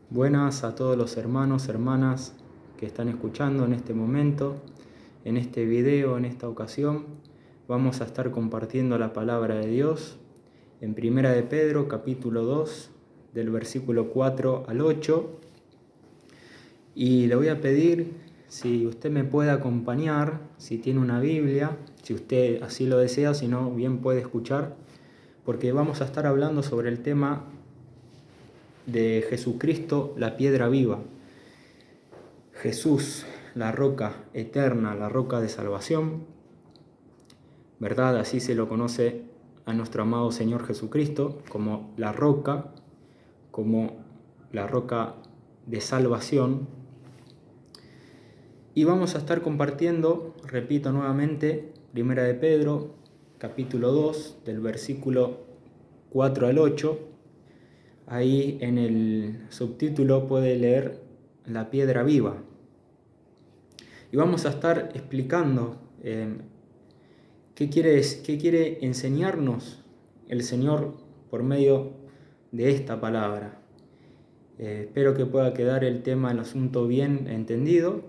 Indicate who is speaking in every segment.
Speaker 1: Buenas a todos los hermanos, hermanas que están escuchando en este momento, en este video, en esta ocasión. Vamos a estar compartiendo la palabra de Dios en Primera de Pedro, capítulo 2, del versículo 4 al 8. Y le voy a pedir si usted me puede acompañar, si tiene una Biblia, si usted así lo desea, si no, bien puede escuchar, porque vamos a estar hablando sobre el tema de Jesucristo, la piedra viva. Jesús, la roca eterna, la roca de salvación, ¿verdad? Así se lo conoce a nuestro amado Señor Jesucristo, como la roca de salvación. Y vamos a estar compartiendo, repito nuevamente, Primera de Pedro, capítulo 2, del versículo 4 al 8. Ahí en el subtítulo puede leer la piedra viva. Y vamos a estar explicando qué quiere enseñarnos el Señor por medio de esta palabra. Espero que pueda quedar el tema, el asunto bien entendido,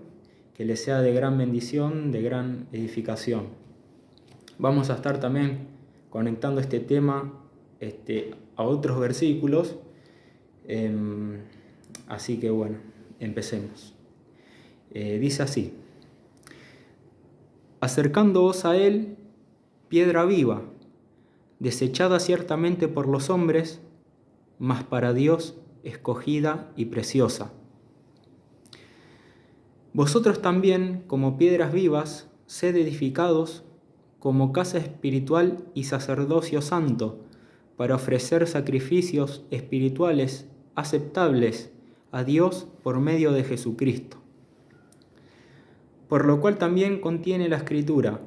Speaker 1: que le sea de gran bendición, de gran edificación. Vamos a estar también conectando este tema a otros versículos. Así que bueno, empecemos. Dice así: acercándoos a él, piedra viva, desechada ciertamente por los hombres, mas para Dios escogida y preciosa. Vosotros también, como piedras vivas, sed edificados como casa espiritual y sacerdocio santo, para ofrecer sacrificios espirituales aceptables a Dios por medio de Jesucristo. Por lo cual también contiene la Escritura: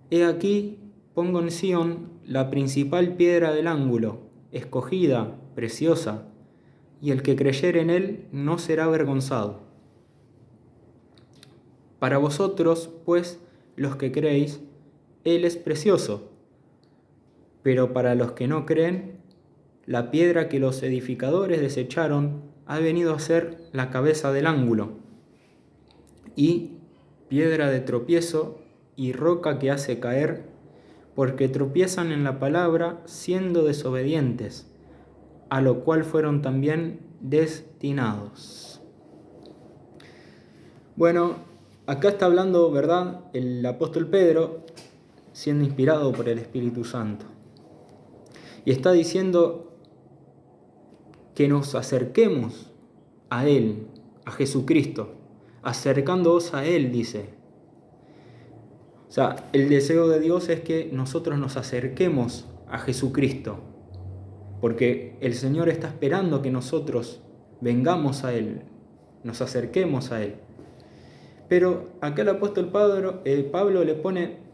Speaker 1: He aquí, pongo en Sión la principal piedra del ángulo, escogida, preciosa, y el que creyere en él no será avergonzado. Para vosotros, pues, los que creéis, él es precioso, pero para los que no creen, la piedra que los edificadores desecharon ha venido a ser la cabeza del ángulo, y piedra de tropiezo y roca que hace caer, porque tropiezan en la palabra siendo desobedientes, a lo cual fueron también destinados. Bueno, acá está hablando, ¿verdad?, el apóstol Pedro, siendo inspirado por el Espíritu Santo. Y está diciendo que nos acerquemos a Él, a Jesucristo, acercándoos a Él, dice. O sea, el deseo de Dios es que nosotros nos acerquemos a Jesucristo, porque el Señor está esperando que nosotros vengamos a Él, nos acerquemos a Él. Pero acá el apóstol Pablo le pone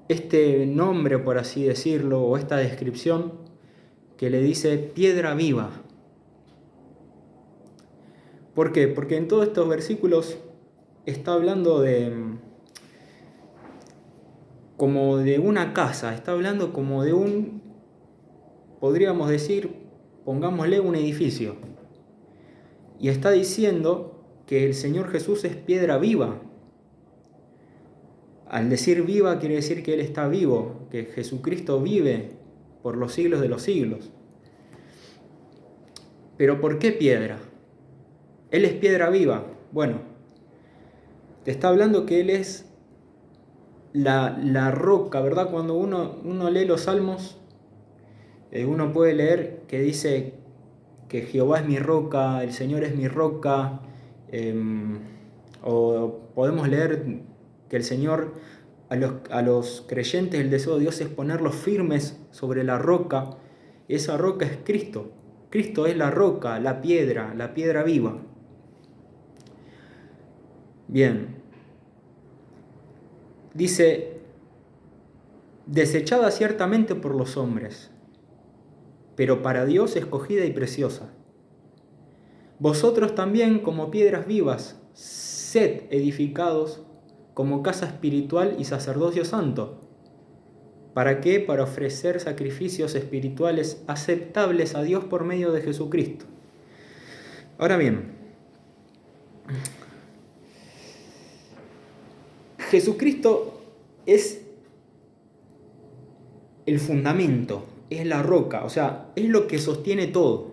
Speaker 1: este nombre, por así decirlo, o esta descripción, que le dice piedra viva. ¿Por qué? Porque en todos estos versículos está hablando como de una casa, está hablando como de un, podríamos decir, pongámosle un edificio. Y está diciendo que el Señor Jesús es piedra viva. Al decir viva quiere decir que Él está vivo, que Jesucristo vive por los siglos de los siglos. ¿Pero por qué piedra? Él es piedra viva. Bueno, te está hablando que Él es la roca, ¿verdad? Cuando uno lee los salmos, uno puede leer que dice que Jehová es mi roca, el Señor es mi roca, o podemos leer que el Señor, a los creyentes, el deseo de Dios es ponerlos firmes sobre la roca. Esa roca es Cristo. Cristo es la roca, la piedra viva. Bien. Dice, desechada ciertamente por los hombres, pero para Dios escogida y preciosa. Vosotros también, como piedras vivas, sed edificados como casa espiritual y sacerdocio santo. ¿Para qué? Para ofrecer sacrificios espirituales aceptables a Dios por medio de Jesucristo. Ahora bien, Jesucristo es el fundamento, es la roca, o sea, es lo que sostiene todo,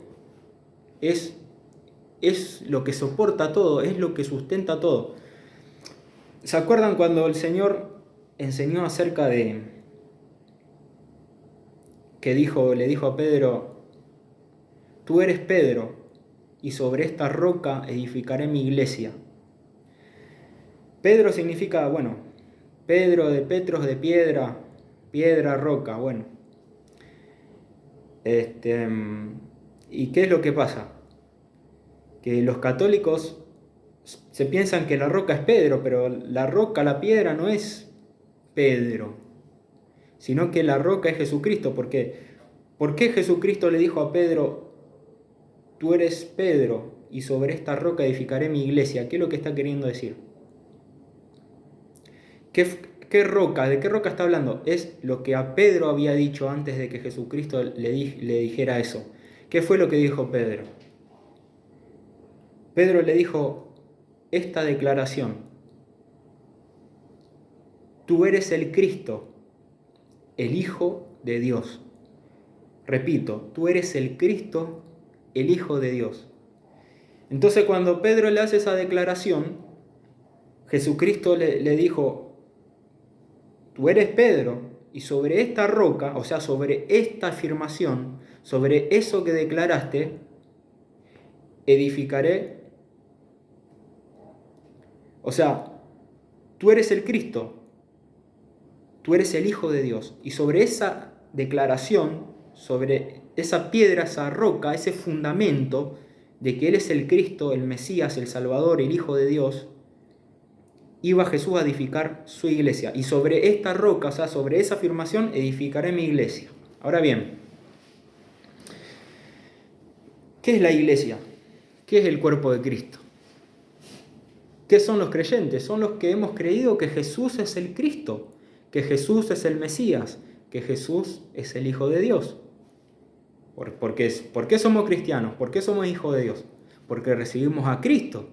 Speaker 1: es, es lo que soporta todo, es lo que sustenta todo. ¿Se acuerdan cuando el Señor enseñó acerca de que le dijo a Pedro, tú eres Pedro, y sobre esta roca edificaré mi iglesia? Pedro significa, bueno, Pedro de Petros, de piedra, piedra, roca, bueno. ¿Y qué es lo que pasa? Que los católicos se piensan que la roca es Pedro, pero la roca, la piedra no es Pedro, sino que la roca es Jesucristo. ¿Por qué Jesucristo le dijo a Pedro, tú eres Pedro y sobre esta roca edificaré mi iglesia? ¿Qué es lo que está queriendo decir? ¿Qué roca? ¿De qué roca está hablando? Es lo que a Pedro había dicho antes de que Jesucristo le dijera eso. ¿Qué fue lo que dijo Pedro? Pedro le dijo esta declaración: tú eres el Cristo, el Hijo de Dios. Repito, tú eres el Cristo, el Hijo de Dios. Entonces cuando Pedro le hace esa declaración, Jesucristo le dijo, tú eres Pedro, y sobre esta roca, o sea, sobre esta afirmación, sobre eso que declaraste, edificaré. O sea, tú eres el Cristo, tú eres el Hijo de Dios, y sobre esa declaración, sobre esa piedra, esa roca, ese fundamento de que Él es el Cristo, el Mesías, el Salvador, el Hijo de Dios, iba Jesús a edificar su iglesia. Y sobre esta roca, o sea, sobre esa afirmación, edificaré mi iglesia. Ahora bien, ¿qué es la iglesia? ¿Qué es el cuerpo de Cristo? ¿Qué son los creyentes? Son los que hemos creído que Jesús es el Cristo, que Jesús es el Mesías, que Jesús es el Hijo de Dios. ¿Por qué somos cristianos? ¿Por qué somos hijos de Dios? Porque recibimos a Cristo.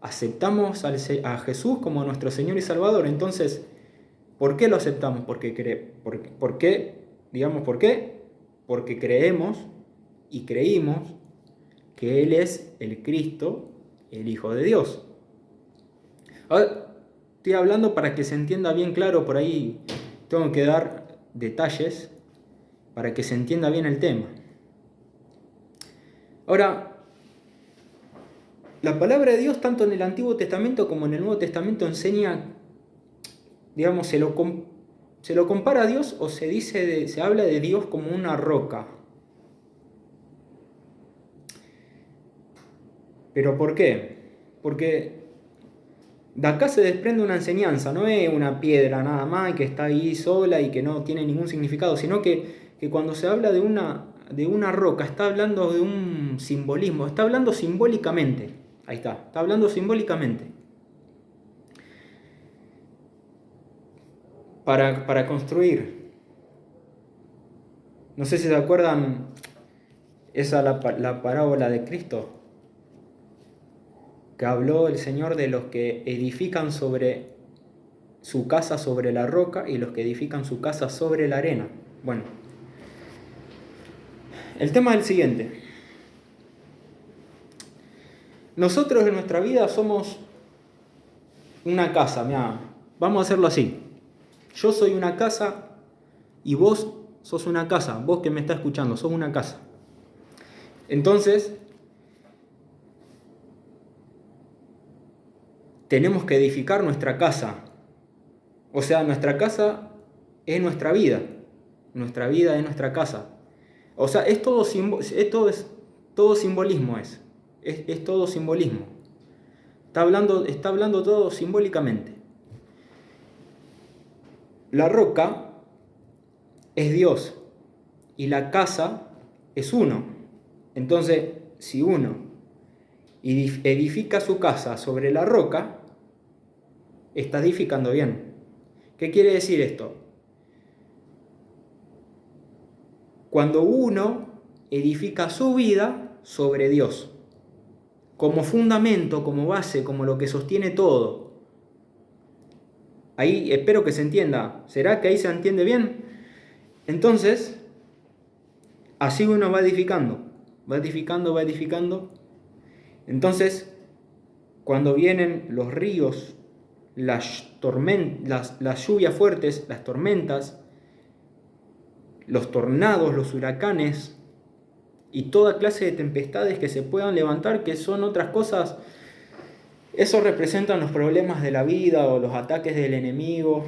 Speaker 1: Aceptamos a Jesús como nuestro Señor y Salvador. Entonces, ¿por qué lo aceptamos? ¿Por qué? Porque creemos y creímos que Él es el Cristo, el Hijo de Dios. Ahora, estoy hablando para que se entienda bien claro, por ahí tengo que dar detalles para que se entienda bien el tema. Ahora, la palabra de Dios, tanto en el Antiguo Testamento como en el Nuevo Testamento, enseña, digamos, se lo compara a Dios, o se habla de Dios como una roca. ¿Pero por qué? Porque de acá se desprende una enseñanza, no es una piedra nada más que está ahí sola y que no tiene ningún significado, sino que cuando se habla de una roca, está hablando de un simbolismo, está hablando simbólicamente. Ahí está hablando simbólicamente. Para construir. No sé si se acuerdan, la parábola de Cristo, que habló el Señor de los que edifican sobre su casa sobre la roca y los que edifican su casa sobre la arena. Bueno, el tema es el siguiente. Nosotros en nuestra vida somos una casa, mirá, vamos a hacerlo así. Yo soy una casa y vos sos una casa, vos que me estás escuchando, sos una casa. Entonces, tenemos que edificar nuestra casa. O sea, nuestra casa es nuestra vida es nuestra casa. O sea, es todo simbolismo, es todo simbolismo. Está hablando todo simbólicamente. La roca es Dios y la casa es uno. Entonces, si uno edifica su casa sobre la roca, está edificando bien. ¿Qué quiere decir esto? Cuando uno edifica su vida sobre Dios. como fundamento, como base, como lo que sostiene todo. Ahí espero que se entienda. ¿Será que ahí se entiende bien? Entonces, así uno va edificando, va edificando, va edificando. Entonces, cuando vienen los ríos, las lluvias fuertes, las tormentas, los tornados, los huracanes y toda clase de tempestades que se puedan levantar, que son otras cosas, eso representan los problemas de la vida o los ataques del enemigo,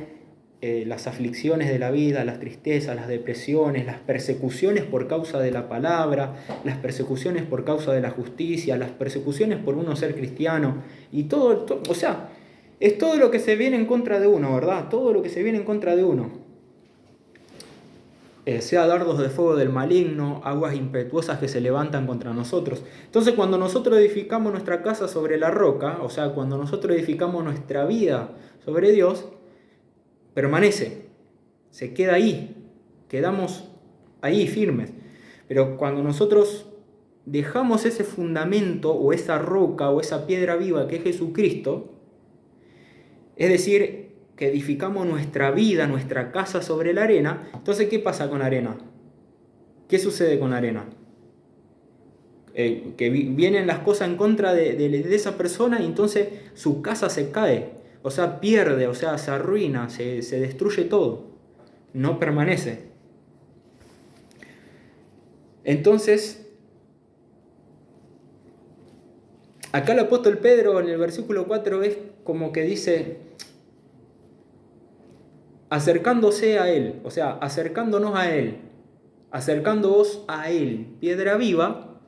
Speaker 1: las aflicciones de la vida, las tristezas, las depresiones, las persecuciones por causa de la palabra, las persecuciones por causa de la justicia, las persecuciones por uno ser cristiano, y todo, o sea, es todo lo que se viene en contra de uno, ¿verdad? Todo lo que se viene en contra de uno. Sea dardos de fuego del maligno, aguas impetuosas que se levantan contra nosotros. Entonces, cuando nosotros edificamos nuestra casa sobre la roca, o sea, cuando nosotros edificamos nuestra vida sobre Dios, permanece, se queda ahí, quedamos ahí firmes. Pero cuando nosotros dejamos ese fundamento o esa roca o esa piedra viva que es Jesucristo, es decir, que edificamos nuestra vida, nuestra casa sobre la arena, entonces ¿qué pasa con la arena? ¿Qué sucede con la arena? Que vienen las cosas en contra de esa persona y entonces su casa se cae, o sea, pierde, o sea, se arruina, se destruye todo, no permanece. Entonces, acá el apóstol Pedro en el versículo 4 es como que dice, acercándose a Él, o sea, acercándonos a Él, acercándoos a Él, piedra viva.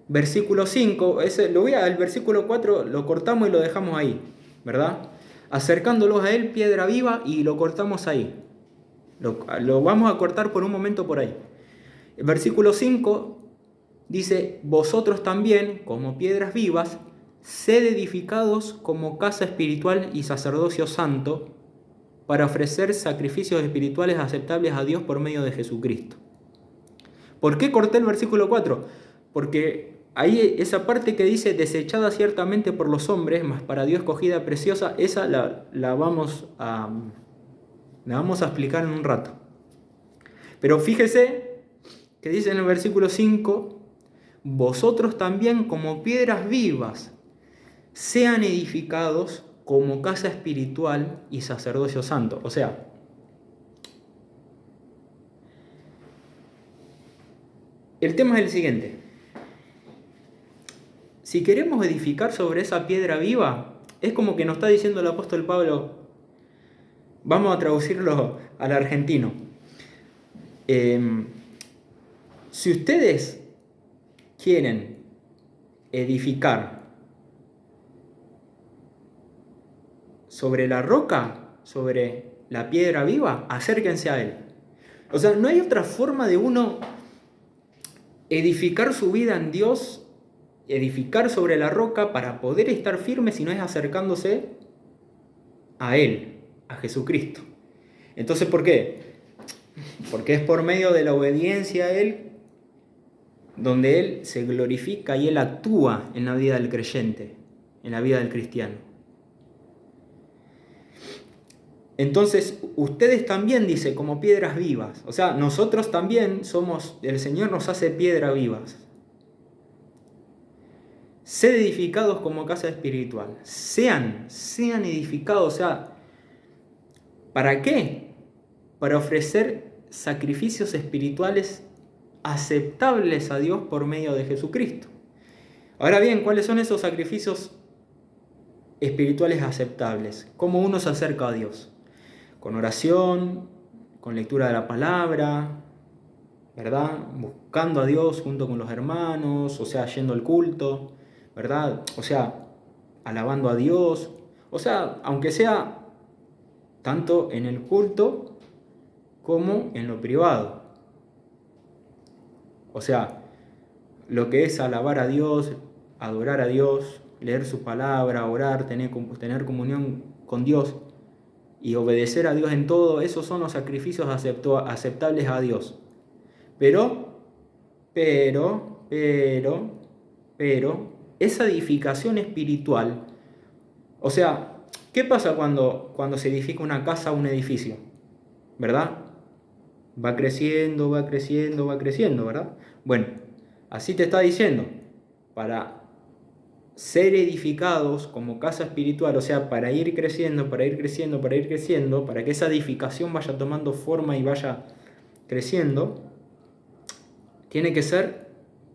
Speaker 1: Versículo 5, el versículo 4 lo cortamos y lo dejamos ahí, ¿verdad? Acercándolos a Él, piedra viva, y lo cortamos ahí. Lo vamos a cortar por un momento por ahí. El versículo 5 dice, vosotros también, como piedras vivas, sed edificados como casa espiritual y sacerdocio santo, para ofrecer sacrificios espirituales aceptables a Dios por medio de Jesucristo. ¿Por qué corté el versículo 4? Porque ahí esa parte que dice, desechada ciertamente por los hombres, mas para Dios escogida preciosa, esa la vamos a explicar en un rato. Pero fíjese que dice en el versículo 5, vosotros también como piedras vivas, sean edificados como casa espiritual y sacerdocio santo. O sea, el tema es el siguiente. Si queremos edificar sobre esa piedra viva, es como que nos está diciendo el apóstol Pablo, vamos a traducirlo al argentino. Si ustedes quieren edificar sobre la roca, sobre la piedra viva, acérquense a Él. O sea, no hay otra forma de uno edificar su vida en Dios, edificar sobre la roca para poder estar firme si no es acercándose a Él, a Jesucristo. Entonces, ¿por qué? Porque es por medio de la obediencia a Él donde Él se glorifica y Él actúa en la vida del creyente, en la vida del cristiano. Entonces, ustedes también, dice, como piedras vivas. O sea, nosotros también el Señor nos hace piedras vivas. Sed edificados como casa espiritual. Sean edificados. O sea, ¿para qué? Para ofrecer sacrificios espirituales aceptables a Dios por medio de Jesucristo. Ahora bien, ¿cuáles son esos sacrificios espirituales aceptables? ¿Cómo uno se acerca a Dios? Con oración, con lectura de la palabra, ¿verdad? Buscando a Dios junto con los hermanos, o sea, yendo al culto, ¿verdad? O sea, alabando a Dios, o sea, aunque sea tanto en el culto como en lo privado. O sea, lo que es alabar a Dios, adorar a Dios, leer su palabra, orar, tener comunión con Dios y obedecer a Dios en todo, esos son los sacrificios aceptables a Dios. Pero pero, esa edificación espiritual, o sea, ¿qué pasa cuando se edifica una casa o un edificio? ¿Verdad? Va creciendo, va creciendo, va creciendo, ¿verdad? Bueno, así te está diciendo, para ser edificados como casa espiritual, o sea, para ir creciendo, para ir creciendo, para ir creciendo, para que esa edificación vaya tomando forma y vaya creciendo, tiene que ser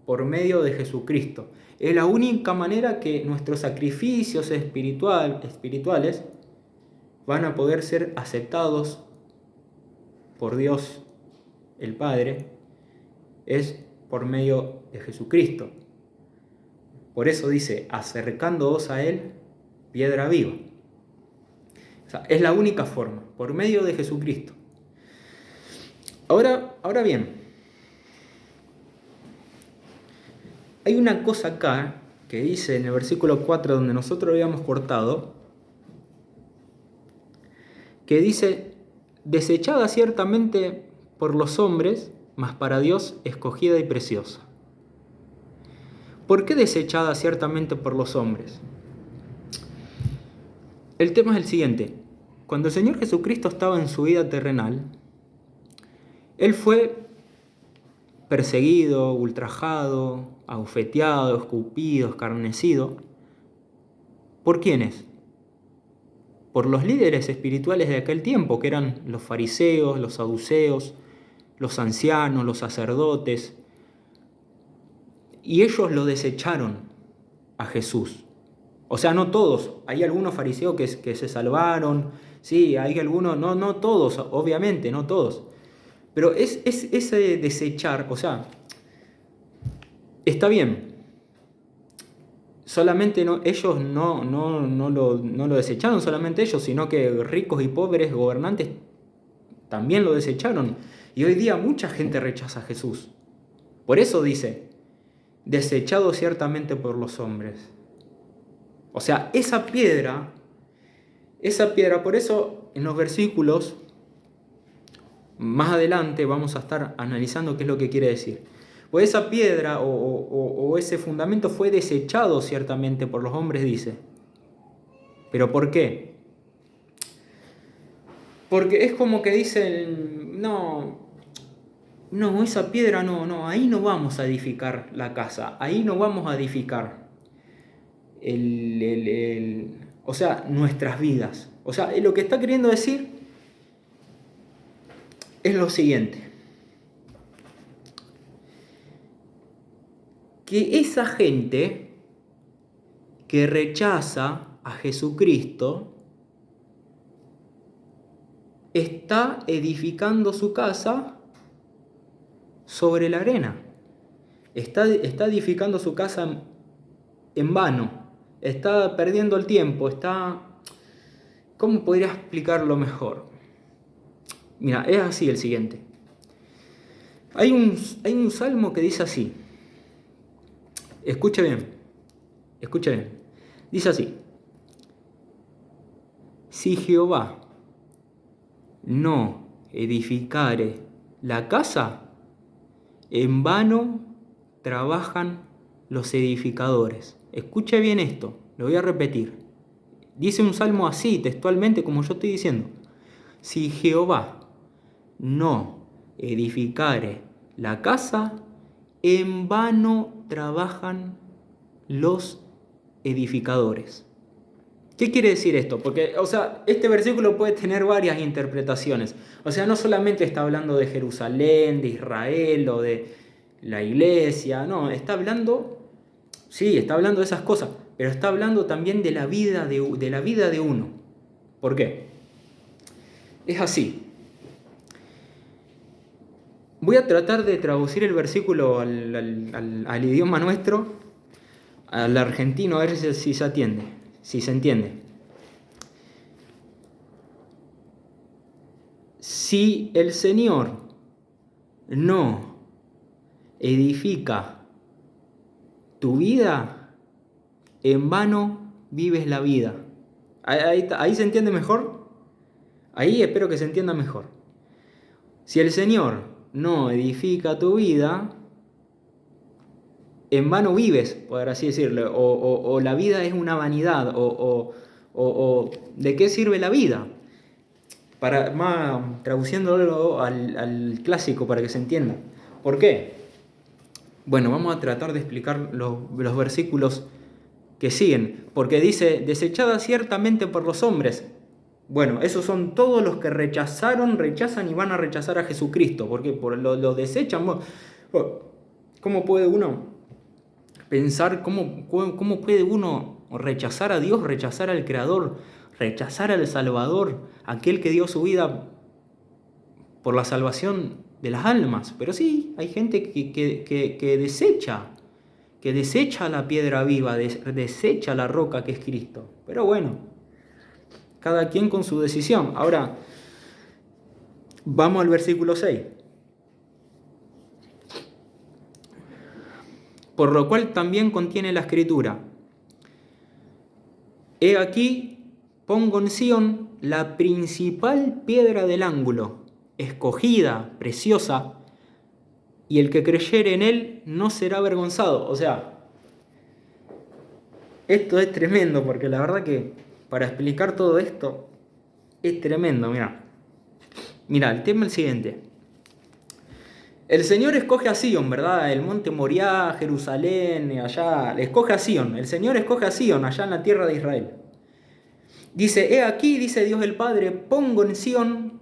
Speaker 1: por medio de Jesucristo. Es la única manera que nuestros sacrificios espirituales van a poder ser aceptados por Dios el Padre, es por medio de Jesucristo. Por eso dice, acercándoos a Él, piedra viva. O sea, es la única forma, por medio de Jesucristo. Ahora bien, hay una cosa acá que dice en el versículo 4, donde nosotros habíamos cortado, que dice, desechada ciertamente por los hombres, mas para Dios escogida y preciosa. ¿Por qué desechada ciertamente por los hombres? El tema es el siguiente. Cuando el Señor Jesucristo estaba en su vida terrenal, Él fue perseguido, ultrajado, abofeteado, escupido, escarnecido. ¿Por quiénes? Por los líderes espirituales de aquel tiempo, que eran los fariseos, los saduceos, los ancianos, los sacerdotes. Y ellos lo desecharon a Jesús. O sea, no todos. Hay algunos fariseos que se salvaron. Sí, hay algunos, no todos, obviamente, no todos. Pero es ese desechar, o sea, está bien. Solamente ellos no lo desecharon, solamente ellos, sino que ricos y pobres gobernantes también lo desecharon. Y hoy día mucha gente rechaza a Jesús. Por eso dice, desechado ciertamente por los hombres. O sea, esa piedra, por eso en los versículos más adelante vamos a estar analizando qué es lo que quiere decir. Pues esa piedra o ese fundamento fue desechado ciertamente por los hombres, dice. ¿Pero por qué? Porque es como que dicen, no, esa piedra ahí no vamos a edificar la casa, ahí no vamos a edificar o sea, nuestras vidas. O sea, lo que está queriendo decir es lo siguiente. Que esa gente que rechaza a Jesucristo está edificando su casa sobre la arena. Está edificando su casa en vano. Está perdiendo el tiempo. ¿Cómo podría explicarlo mejor? Mira, es así el siguiente. Hay un salmo que dice así. Escuche bien. Dice así. Si Jehová no edificare la casa, en vano trabajan los edificadores. Escuche bien esto, lo voy a repetir. Dice un salmo así, textualmente, como yo estoy diciendo. Si Jehová no edificare la casa, en vano trabajan los edificadores. ¿Qué quiere decir esto? Porque, o sea, este versículo puede tener varias interpretaciones. O sea, no solamente está hablando de Jerusalén, de Israel o de la iglesia, no, está hablando de esas cosas, pero está hablando también de la vida de uno. ¿Por qué? Es así. Voy a tratar de traducir el versículo al idioma nuestro, al argentino, a ver si se atiende, si se entiende. Si el Señor no edifica tu vida, en vano vives la vida. ¿Ahí se entiende mejor? Ahí espero que se entienda mejor. Si el Señor no edifica tu vida, en vano vives, por así decirlo, o la vida es una vanidad, o ¿de qué sirve la vida? Para, más traduciéndolo al clásico para que se entienda. ¿Por qué? Bueno, vamos a tratar de explicar los versículos que siguen, porque dice, desechada ciertamente por los hombres. Bueno, esos son todos los que rechazan y van a rechazar a Jesucristo, porque lo desechan. ¿Cómo puede uno pensar, cómo puede uno rechazar a Dios, rechazar al Creador, rechazar al Salvador, aquel que dio su vida por la salvación de las almas? Pero sí, hay gente que desecha la piedra viva, desecha la roca que es Cristo. Pero bueno, cada quien con su decisión. Ahora, vamos al versículo 6. Por lo cual también contiene la Escritura: he aquí, pongo en Sión la principal piedra del ángulo, escogida, preciosa, y el que creyere en él no será avergonzado. O sea, esto es tremendo, porque la verdad que para explicar todo esto es tremendo. Mira, el tema es el siguiente. El Señor escoge a Sion, ¿verdad? El monte Moriah, Jerusalén, allá, escoge a Sion. El Señor escoge a Sion, allá en la tierra de Israel. Dice, he aquí, dice Dios el Padre, pongo en Sion,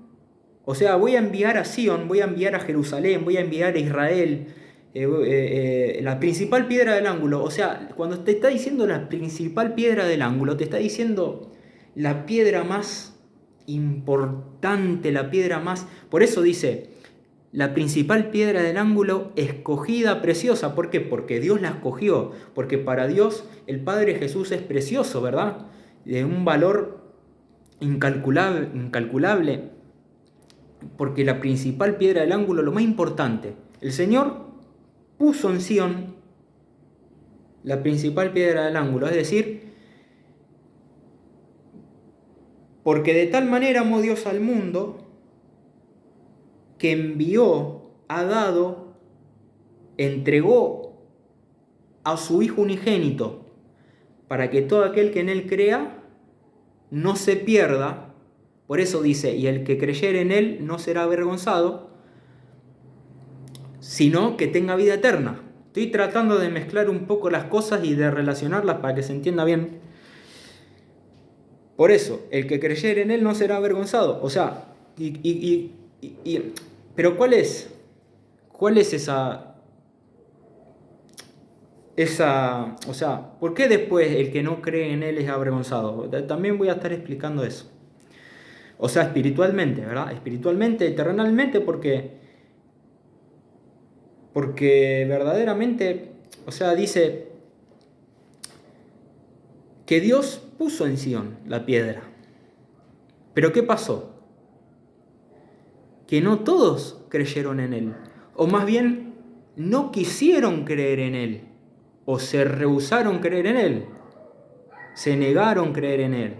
Speaker 1: o sea, voy a enviar a Sion, voy a enviar a Jerusalén, voy a enviar a Israel, la principal piedra del ángulo. O sea, cuando te está diciendo la principal piedra del ángulo, te está diciendo la piedra más importante, la piedra más... Por eso dice, la principal piedra del ángulo, escogida, preciosa. ¿Por qué? Porque Dios la escogió, porque para Dios el Padre Jesús es precioso, ¿verdad? De un valor incalculable, porque la principal piedra del ángulo, lo más importante, el Señor puso en Sion la principal piedra del ángulo, es decir, porque de tal manera amó Dios al mundo que envió, ha dado, entregó a su Hijo unigénito, para que todo aquel que en él crea no se pierda. Por eso dice, y el que creyere en él no será avergonzado, sino que tenga vida eterna. Estoy tratando de mezclar un poco las cosas y de relacionarlas para que se entienda bien. Por eso, el que creyere en él no será avergonzado. O sea, pero ¿cuál es o sea, ¿por qué después el que no cree en él es avergonzado? También voy a estar explicando eso. O sea, espiritualmente, ¿verdad? Espiritualmente, terrenalmente, porque verdaderamente, o sea, dice que Dios puso en Sion la piedra. Pero ¿qué pasó? Que no todos creyeron en él, o más bien no quisieron creer en él, o se rehusaron creer en él, se negaron creer en él.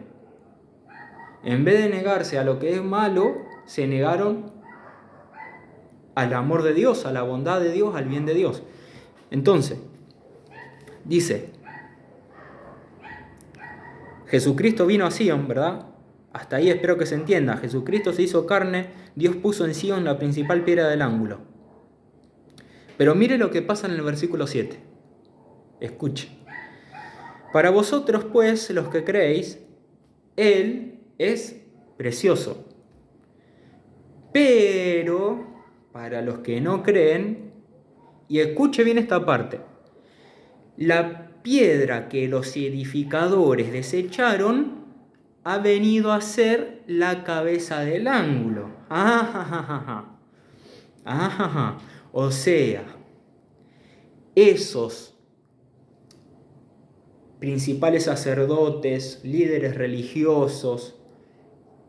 Speaker 1: En vez de negarse a lo que es malo, se negaron al amor de Dios, a la bondad de Dios, al bien de Dios. Entonces, dice, Jesucristo vino a Sion, ¿verdad? Hasta ahí espero que se entienda. Jesucristo se hizo carne, Dios puso en Sion la principal piedra del ángulo. Pero mire lo que pasa en el versículo 7. Escuche. Para vosotros, pues, los que creéis, Él es precioso. Pero para los que no creen, y escuche bien esta parte, la piedra que los edificadores desecharon ha venido a ser la cabeza del ángulo. O sea, esos principales sacerdotes, líderes religiosos,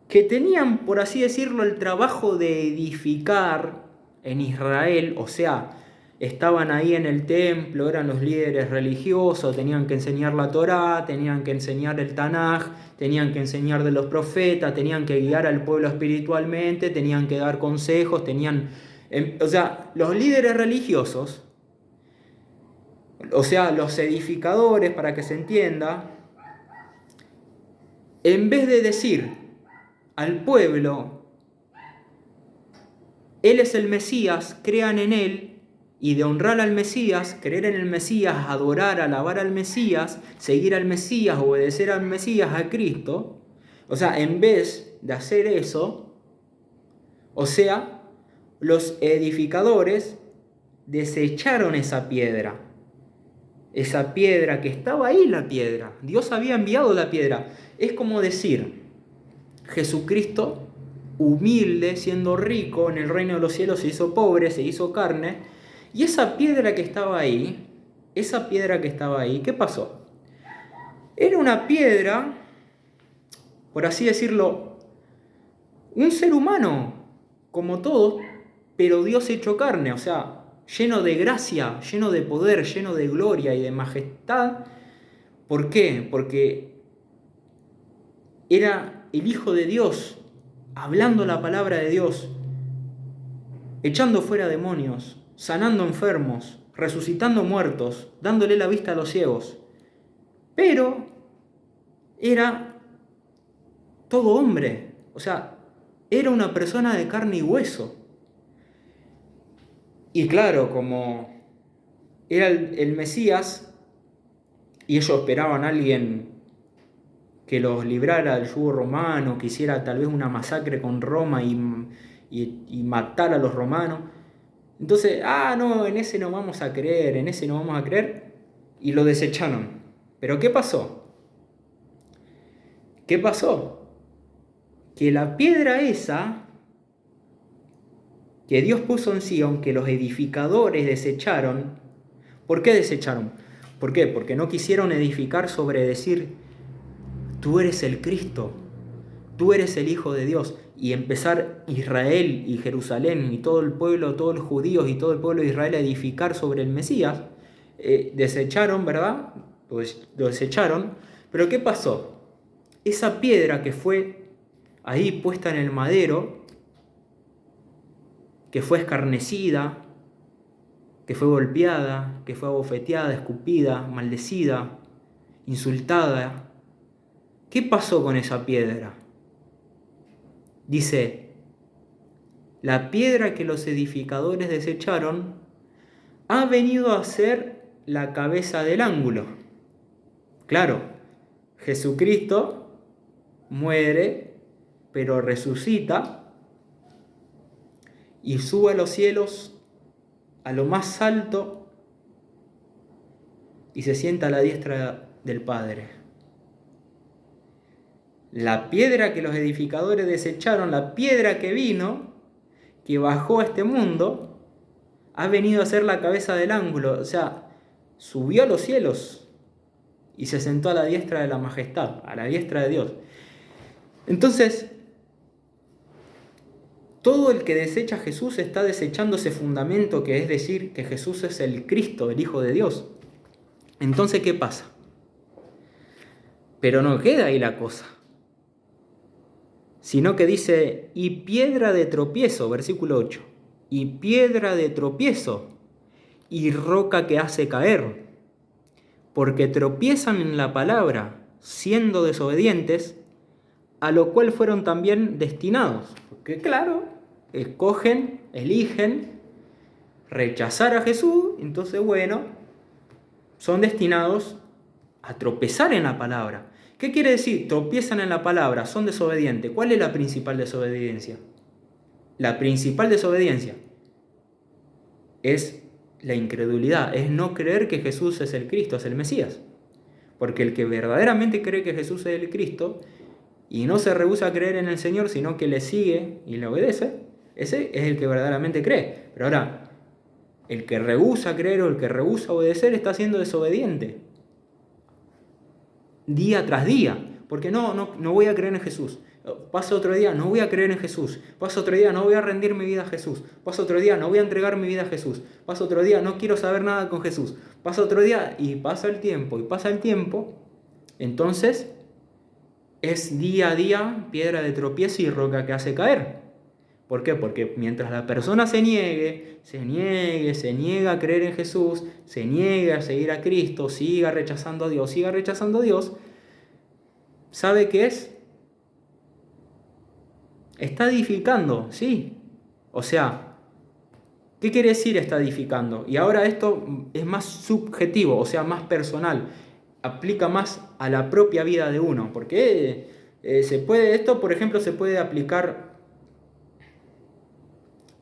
Speaker 1: que tenían, por así decirlo, el trabajo de edificar en Israel, o sea, estaban ahí en el templo, eran los líderes religiosos, tenían que enseñar la Torá, tenían que enseñar el Tanaj, tenían que enseñar de los profetas, tenían que guiar al pueblo espiritualmente, tenían que dar consejos, o sea, los líderes religiosos O sea, los edificadores, para que se entienda, en vez de decir al pueblo, Él es el Mesías, crean en Él, y de honrar al Mesías, creer en el Mesías, adorar, alabar al Mesías, seguir al Mesías, obedecer al Mesías, a Cristo, o sea, en vez de hacer eso, o sea, los edificadores desecharon esa piedra que estaba ahí, la piedra. Dios había enviado la piedra. Es como decir, Jesucristo, humilde, siendo rico en el reino de los cielos, se hizo pobre, se hizo carne, y esa piedra que estaba ahí, ¿qué pasó? Era una piedra, por así decirlo, un ser humano, como todos, pero Dios hecho carne, o sea, lleno de gracia, lleno de poder, lleno de gloria y de majestad. ¿Por qué? Porque era el Hijo de Dios, hablando la palabra de Dios, echando fuera demonios, sanando enfermos, resucitando muertos, dándole la vista a los ciegos. Pero era todo hombre, o sea, era una persona de carne y hueso. Y claro, como era el Mesías, y ellos esperaban a alguien que los librara del yugo romano, que hiciera tal vez una masacre con Roma y matara a los romanos. Entonces, no, en ese no vamos a creer, y lo desecharon. Pero ¿qué pasó? Que la piedra esa que Dios puso en sí, aunque los edificadores desecharon. ¿Por qué desecharon? ¿Por qué? Porque no quisieron edificar sobre decir, tú eres el Cristo, tú eres el Hijo de Dios, y empezar Israel y Jerusalén y todo el pueblo, todos los judíos y todo el pueblo de Israel a edificar sobre el Mesías. Desecharon, ¿verdad? Lo desecharon. Pero ¿qué pasó? Esa piedra que fue ahí puesta en el madero, que fue escarnecida, que fue golpeada, que fue abofeteada, escupida, maldecida, insultada. ¿Qué pasó con esa piedra? Dice, la piedra que los edificadores desecharon ha venido a ser la cabeza del ángulo. Claro, Jesucristo muere, pero resucita y sube a los cielos, a lo más alto, y se sienta a la diestra del Padre. La piedra que los edificadores desecharon, la piedra que vino, que bajó a este mundo, ha venido a ser la cabeza del ángulo, o sea, subió a los cielos y se sentó a la diestra de la majestad, a la diestra de Dios. Entonces, todo el que desecha a Jesús está desechando ese fundamento, que es decir que Jesús es el Cristo, el Hijo de Dios. Entonces, ¿qué pasa? Pero no queda ahí la cosa, sino que dice, y piedra de tropiezo, versículo 8, y piedra de tropiezo, y roca que hace caer, porque tropiezan en la palabra, siendo desobedientes, a lo cual fueron también destinados. Porque claro, eligen rechazar a Jesús, entonces bueno, son destinados a tropezar en la palabra. ¿Qué quiere decir? Tropiezan en la palabra, son desobedientes. ¿Cuál es la principal desobediencia? La principal desobediencia es la incredulidad, es no creer que Jesús es el Cristo, es el Mesías. Porque el que verdaderamente cree que Jesús es el Cristo y no se rehúsa a creer en el Señor, sino que le sigue y le obedece, ese es el que verdaderamente cree. Pero ahora, el que rehúsa creer o el que rehúsa obedecer está siendo desobediente. Día tras día. Porque no voy a creer en Jesús. Pasa otro día, no voy a creer en Jesús. Pasa otro día, no voy a rendir mi vida a Jesús. Pasa otro día, no voy a entregar mi vida a Jesús. Pasa otro día, no quiero saber nada con Jesús. Pasa otro día y pasa el tiempo y pasa el tiempo. Entonces, es día a día piedra de tropiezo y roca que hace caer. ¿Por qué? Porque mientras la persona se niega a creer en Jesús, se niegue a seguir a Cristo, siga rechazando a Dios, ¿sabe qué es? Está edificando, sí. O sea, ¿qué quiere decir está edificando? Y ahora esto es más subjetivo, o sea, más personal. Aplica más a la propia vida de uno. Porque esto, por ejemplo, se puede aplicar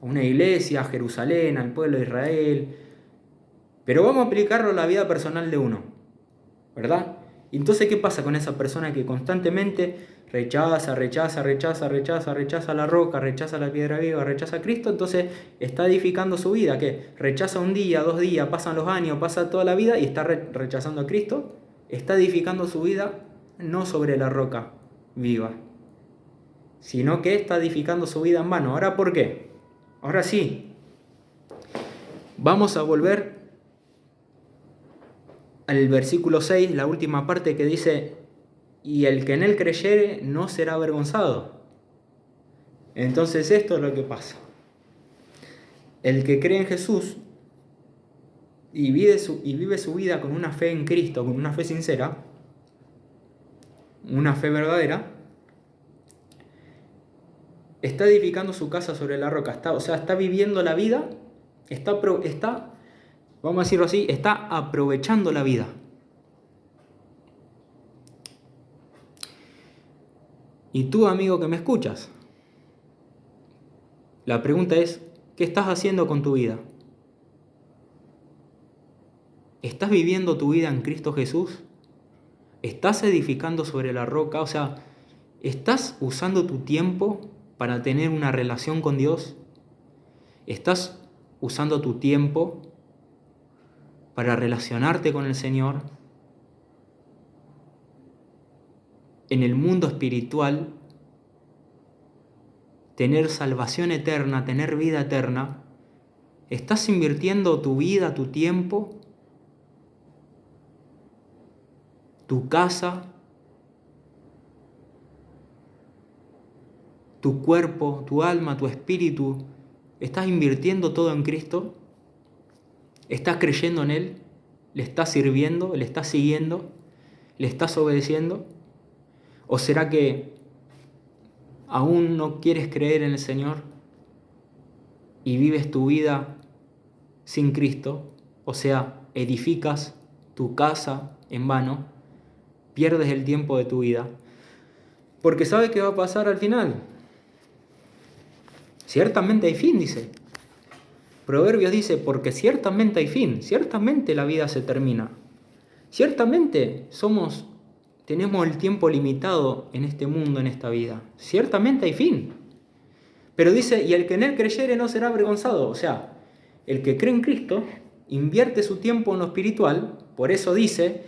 Speaker 1: a una iglesia, a Jerusalén, al pueblo de Israel. Pero vamos a aplicarlo a la vida personal de uno, ¿verdad? Entonces, ¿qué pasa con esa persona que constantemente rechaza la roca, rechaza la piedra viva, rechaza a Cristo? Entonces está edificando su vida, que rechaza un día, 2 días, pasan los años, pasa toda la vida y está rechazando a Cristo. Está edificando su vida no sobre la roca viva, sino que está edificando su vida en vano. ¿Ahora por qué? Ahora sí, vamos a volver al versículo 6, la última parte que dice: y el que en él creyere no será avergonzado. Entonces esto es lo que pasa. El que cree en Jesús y vive su vida con una fe en Cristo, con una fe sincera, una fe verdadera, está edificando su casa sobre la roca. Está viviendo la vida, vamos a decirlo así, está aprovechando la vida. Y tú, amigo que me escuchas, la pregunta es, ¿qué estás haciendo con tu vida? ¿Estás viviendo tu vida en Cristo Jesús? ¿Estás edificando sobre la roca? O sea, ¿estás usando tu tiempo para tener una relación con Dios? ¿Estás usando tu tiempo para relacionarte con el Señor? En el mundo espiritual, tener salvación eterna, tener vida eterna, ¿estás invirtiendo tu vida, tu tiempo, tu casa, tu cuerpo, tu alma, tu espíritu? ¿Estás invirtiendo todo en Cristo? ¿Estás creyendo en Él? ¿Le estás sirviendo? ¿Le estás siguiendo? ¿Le estás obedeciendo? ¿O será que aún no quieres creer en el Señor y vives tu vida sin Cristo? O sea, edificas tu casa en vano, pierdes el tiempo de tu vida, porque ¿sabes qué va a pasar al final? Ciertamente hay fin, dice. Proverbios dice, porque ciertamente hay fin, ciertamente la vida se termina. Ciertamente tenemos el tiempo limitado en este mundo, en esta vida. Ciertamente hay fin. Pero dice, y el que en él creyere no será avergonzado. O sea, el que cree en Cristo invierte su tiempo en lo espiritual. Por eso dice,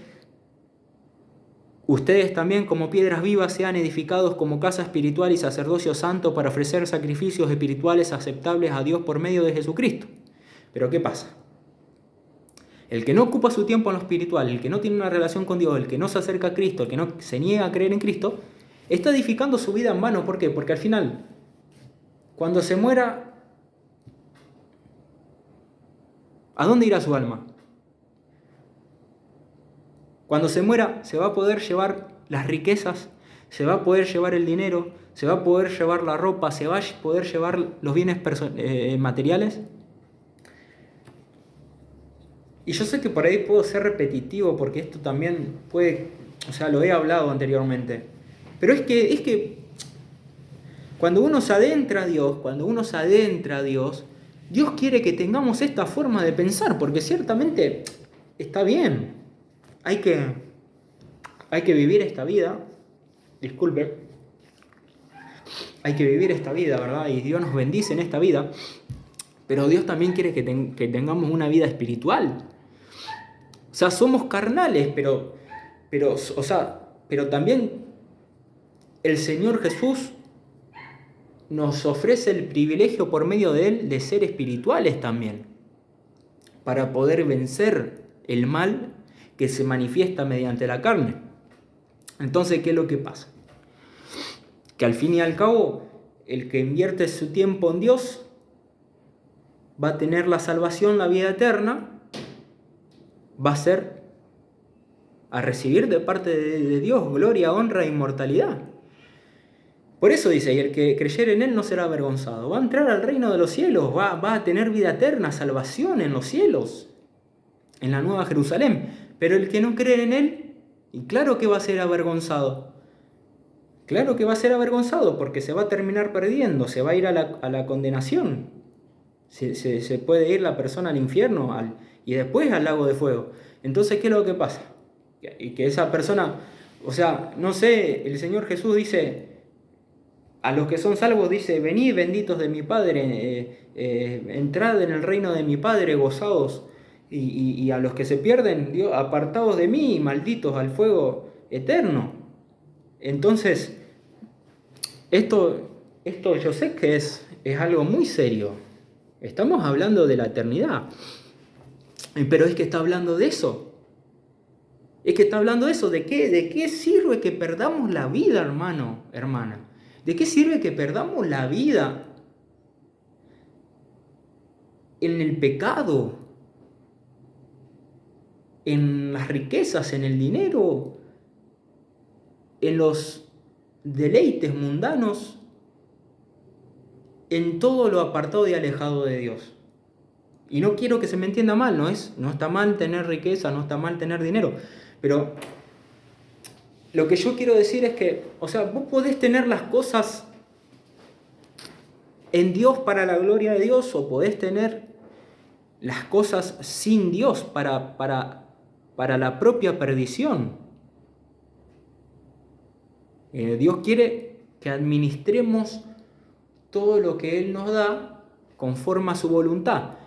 Speaker 1: ustedes también como piedras vivas sean edificados como casa espiritual y sacerdocio santo para ofrecer sacrificios espirituales aceptables a Dios por medio de Jesucristo. Pero ¿qué pasa? El que no ocupa su tiempo en lo espiritual, el que no tiene una relación con Dios, el que no se acerca a Cristo, el que no se niega a creer en Cristo, está edificando su vida en vano. ¿Por qué? Porque al final, cuando se muera, ¿a dónde irá su alma? Cuando se muera, se va a poder llevar las riquezas, se va a poder llevar el dinero, se va a poder llevar la ropa, se va a poder llevar los bienes materiales. Y yo sé que por ahí puedo ser repetitivo porque esto también lo he hablado anteriormente. Pero es que cuando uno se adentra a Dios, Dios quiere que tengamos esta forma de pensar, porque ciertamente está bien. Hay que vivir esta vida, hay que vivir esta vida, ¿verdad? Y Dios nos bendice en esta vida, pero Dios también quiere que tengamos una vida espiritual. O sea, somos carnales, pero también el Señor Jesús nos ofrece el privilegio por medio de Él de ser espirituales también, para poder vencer el mal que se manifiesta mediante la carne. Entonces, ¿qué es lo que pasa? Que al fin y al cabo, el que invierte su tiempo en Dios va a tener la salvación, la vida eterna, va a recibir de parte de Dios gloria, honra e inmortalidad. Por eso dice, y el que creyere en él no será avergonzado. Va a entrar al reino de los cielos, va a tener vida eterna, salvación en los cielos, en la nueva Jerusalén. Pero el que no cree en él, y claro que va a ser avergonzado. Claro que va a ser avergonzado porque se va a terminar perdiendo, se va a ir a la condenación. Se puede ir la persona al infierno y después al lago de fuego. Entonces, ¿qué es lo que pasa? Y que esa persona, o sea, no sé, el Señor Jesús dice, a los que son salvos dice, venid benditos de mi Padre, entrad en el reino de mi Padre, gozados. Y a los que se pierden, Dios, apartados de mí, malditos al fuego eterno. Entonces, esto yo sé que es algo muy serio. Estamos hablando de la eternidad. Pero es que está hablando de eso. Es que está hablando de eso. ¿De qué sirve que perdamos la vida, hermano, hermana? ¿De qué sirve que perdamos la vida en el pecado, en las riquezas, en el dinero, en los deleites mundanos, en todo lo apartado y alejado de Dios? Y no quiero que se me entienda mal, no está mal tener riqueza, no está mal tener dinero, pero lo que yo quiero decir es que, o sea, vos podés tener las cosas en Dios para la gloria de Dios, o podés tener las cosas sin Dios para la propia perdición. Dios quiere que administremos todo lo que Él nos da conforme a su voluntad.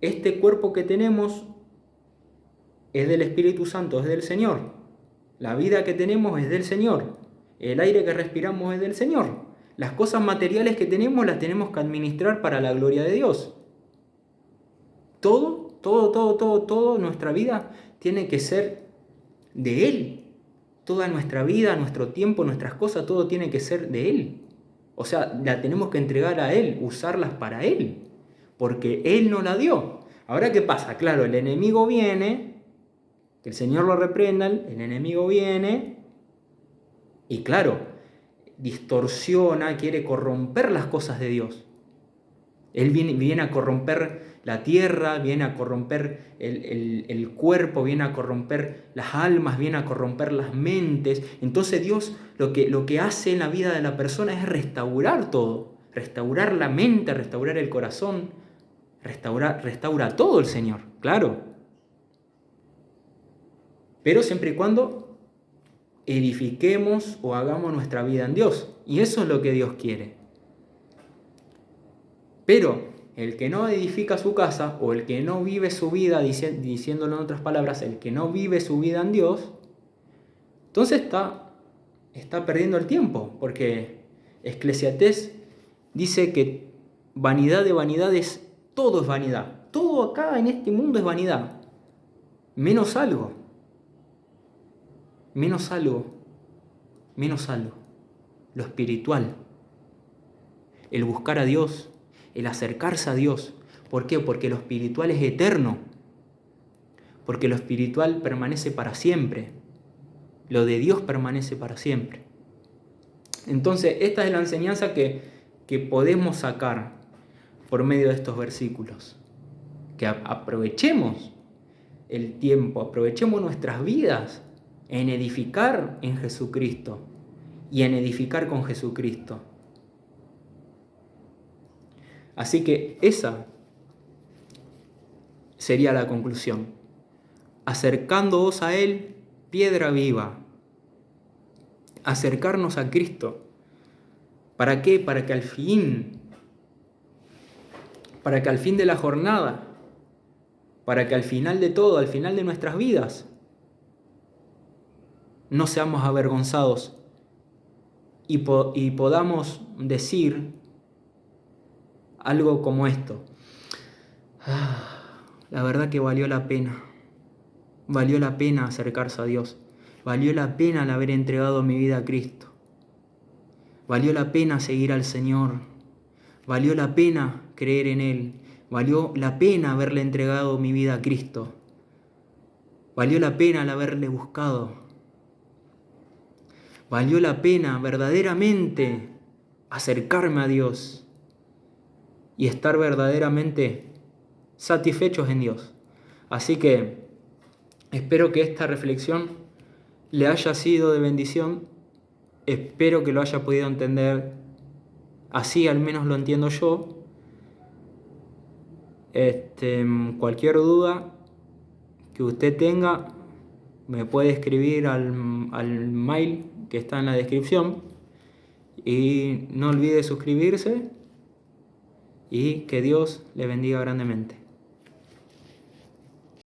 Speaker 1: Este cuerpo que tenemos es del Espíritu Santo, es del Señor. La vida que tenemos es del Señor. El aire que respiramos es del Señor. Las cosas materiales que tenemos las tenemos que administrar para la gloria de Dios. Todo, nuestra vida tiene que ser de Él. Toda nuestra vida, nuestro tiempo, nuestras cosas, todo tiene que ser de Él. O sea, la tenemos que entregar a Él, usarlas para Él, porque Él nos la dio. Ahora, ¿qué pasa? Claro, el enemigo viene, que el Señor lo reprenda, el enemigo viene y claro, distorsiona, quiere corromper las cosas de Dios. Él viene a corromper la tierra, viene a corromper el cuerpo, viene a corromper las almas, viene a corromper las mentes. Entonces Dios lo que hace en la vida de la persona es restaurar todo, restaurar la mente, restaurar el corazón, restaura todo el Señor, claro. Pero siempre y cuando edifiquemos o hagamos nuestra vida en Dios. Y eso es lo que Dios quiere. Pero el que no edifica su casa o el que no vive su vida, diciéndolo en otras palabras, el que no vive su vida en Dios, entonces está perdiendo el tiempo, porque Eclesiastés dice que vanidad de vanidades, todo es vanidad. Todo acá en este mundo es vanidad, menos algo, lo espiritual, el buscar a Dios, el acercarse a Dios. ¿Por qué? Porque lo espiritual es eterno. Porque lo espiritual permanece para siempre. Lo de Dios permanece para siempre. Entonces, esta es la enseñanza que podemos sacar por medio de estos versículos. Que aprovechemos el tiempo, aprovechemos nuestras vidas en edificar en Jesucristo y en edificar con Jesucristo. Así que esa sería la conclusión. Acercándoos a Él, piedra viva. Acercarnos a Cristo. ¿Para qué? Para que al fin de la jornada, para que al final de todo, al final de nuestras vidas, no seamos avergonzados y podamos decir algo como esto: la verdad que valió la pena acercarse a Dios, valió la pena el haber entregado mi vida a Cristo, Valió la pena seguir al Señor. Valió la pena creer en Él. Valió la pena haberle entregado mi vida a Cristo. Valió la pena el haberle buscado. Valió la pena verdaderamente acercarme a Dios y estar verdaderamente satisfechos en Dios. Así que espero que esta reflexión le haya sido de bendición. Espero que lo haya podido entender. Así al menos lo entiendo yo. Cualquier duda que usted tenga, me puede escribir al mail que está en la descripción. Y no olvide suscribirse y que Dios le bendiga grandemente.